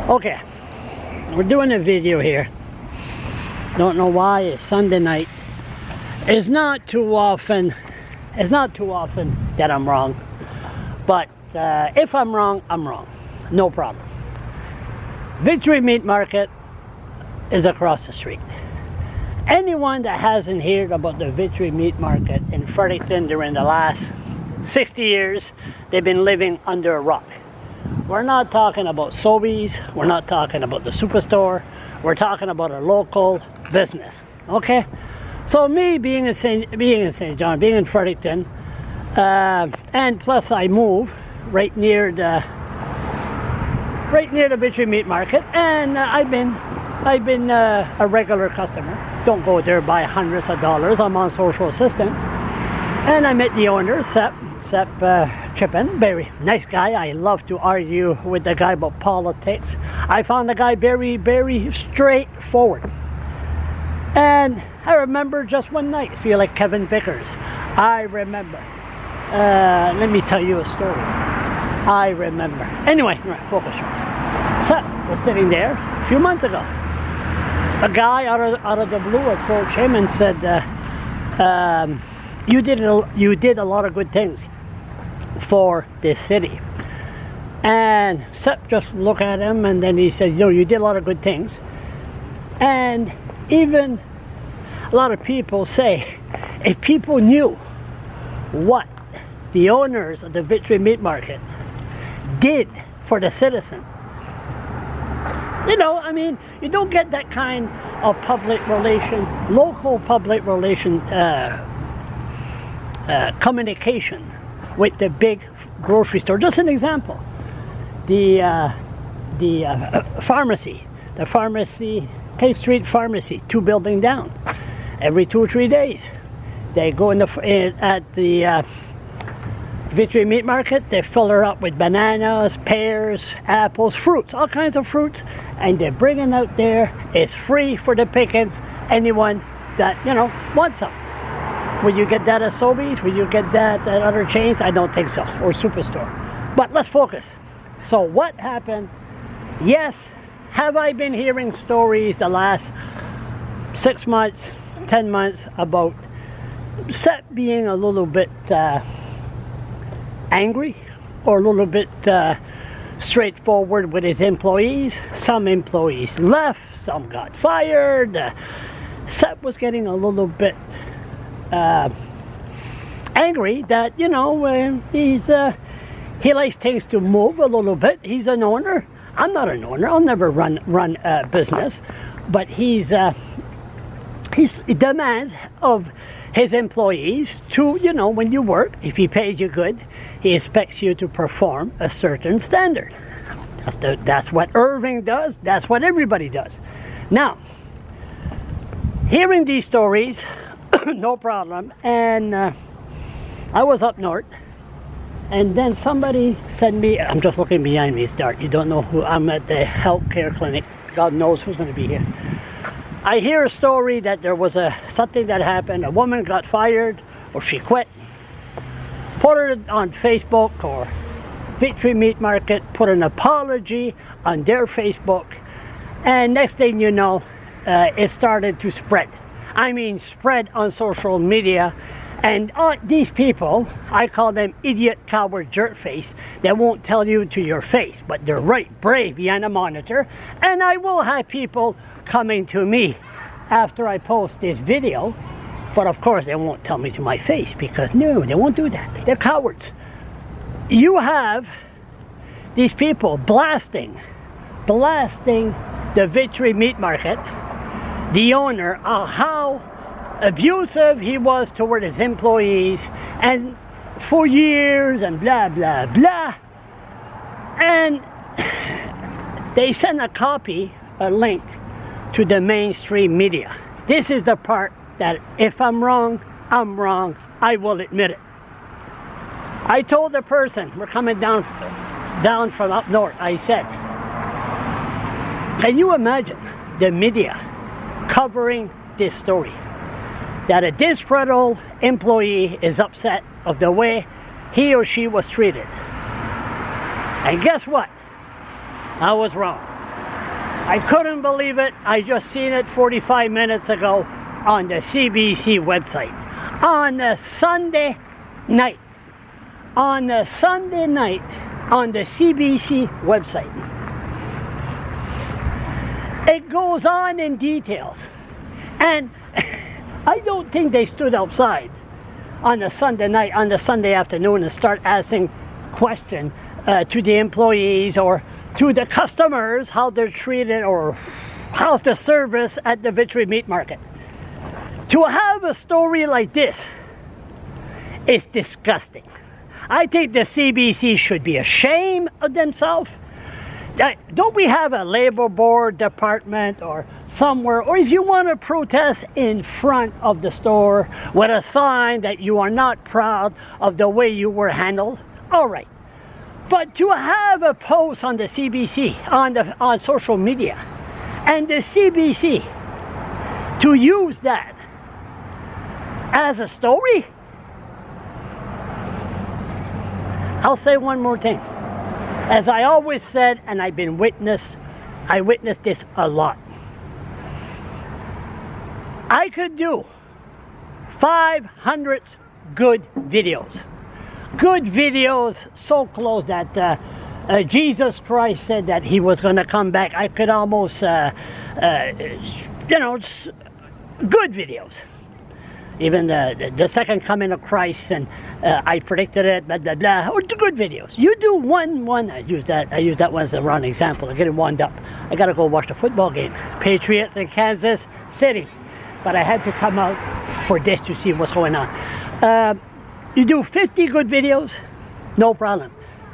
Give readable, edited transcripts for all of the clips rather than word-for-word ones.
Okay, we're doing a video here. Don't know why. It's Sunday night. It's not too often that I'm wrong, but if I'm wrong, I'm wrong. No problem. Victory Meat Market is across the street. Anyone that hasn't heard about the Victory Meat Market in Fredericton during the last 60 years, they've been living under a rock. We're not talking about Sobeys, we're not talking about the superstore, we're talking about a local business, okay? So me being in St. John, being in Fredericton, and plus I move right near the Victory Meat Market, and I've been a regular customer. Don't go there buy hundreds of dollars. I'm on social assistant, and I met the owner, Seth Chippin, very nice guy. I love to argue with the guy about politics. I found the guy very, very straightforward. And I remember just one night, feel like Kevin Vickers. I remember. Let me tell you a story. I remember. Anyway, right, focus yours. Seth was sitting there a few months ago. A guy out of the blue approached him and said, you did a lot of good things for this city. And Seth just looked at him, and then he said, you did a lot of good things. And even a lot of people say, if people knew what the owners of the Victory Meat Market did for the citizen, I mean, you don't get that kind of local public relation communication with the big grocery store. Just an example, the pharmacy, Cape Street Pharmacy, 2 buildings down. Every 2 or 3 days, they go at the Victory Meat Market. They fill her up with bananas, pears, apples, fruits, all kinds of fruits, and they bring it out there. It's free for the pickings. Anyone that wants some. Will you get that at Sobeys? Will you get that at other chains? I don't think so, or Superstore. But let's focus. So what happened? Yes, have I been hearing stories the last 6 months, 10 months about Seth being a little bit angry or a little bit straightforward with his employees. Some employees left, some got fired. Seth was getting a little bit angry that he likes things to move a little bit. He's an owner. I'm not an owner. I'll never run a business, but he demands of his employees to, when you work, if he pays you good, he expects you to perform a certain standard. That's what Irving does. That's what everybody does. Now, hearing these stories, no problem. And I was up north, and then somebody said me, I'm just looking behind me, it's dark. You don't know who, I'm at the healthcare clinic. God knows who's going to be here. I hear a story that there was something that happened. A woman got fired, or she quit. Put it on Facebook, or Victory Meat Market put an apology on their Facebook, and next thing you know, it started to spread. I mean, spread on social media, and these people, I call them idiot, coward, jerkface. They won't tell you to your face, but they're right brave behind a monitor. And I will have people coming to me after I post this video, but of course they won't tell me to my face, because no, they won't do that. They're cowards. You have these people blasting the Victory Meat Market, the owner, how abusive he was toward his employees, and for years, and blah blah blah. And they sent a link to the mainstream media. This is the part that if I'm wrong, I'm wrong. I will admit it. I told the person, we're coming down from up north, I said, can you imagine the media covering this story? That a disgruntled employee is upset of the way he or she was treated. And guess what? I was wrong. I couldn't believe it. I just seen it 45 minutes ago on the CBC website. On a Sunday night. On a Sunday night on the CBC website. It goes on in details. And I don't think they stood outside on a Sunday night, on the Sunday afternoon, and start asking questions to the employees or to the customers, how they're treated or how's the service at the Victory Meat Market. To have a story like this is disgusting. I think the CBC should be ashamed of themselves. Don't we have a labor board department or somewhere, or if you want to protest in front of the store with a sign that you are not proud of the way you were handled, all right. But to have a post on the CBC, on social media, and the CBC to use that as a story, I'll say one more thing. As I always said, and I witnessed this a lot. I could do 500 good videos. Good videos so close that Jesus Christ said that he was going to come back. I could almost, good videos. Even the second coming of Christ, and I predicted it, blah, blah, blah, or good videos. You do one, I use that one as a wrong example. I'm getting wound up. I got to go watch the football game. Patriots in Kansas City. But I had to come out for this to see what's going on. You do 50 good videos, no problem.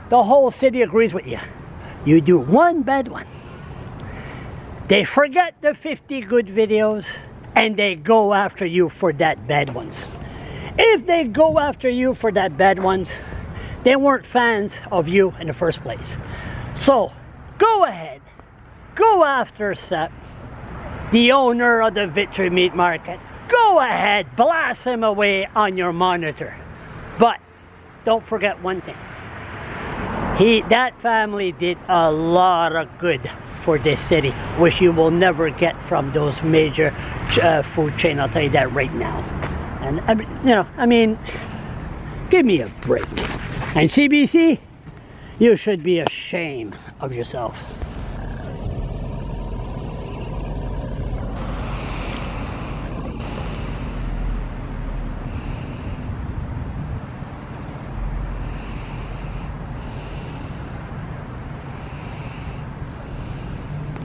The whole city agrees with you. You do one bad one. They forget the 50 good videos and they go after you for that bad ones. If they go after you for that bad ones, they weren't fans of you in the first place. So, go ahead. Go after Seth, the owner of the Victory Meat Market. Go ahead, blast him away on your monitor. But, don't forget one thing. That family did a lot of good for this city, which you will never get from those major food chains. I'll tell you that right now. And give me a break. And CBC, you should be ashamed of yourself.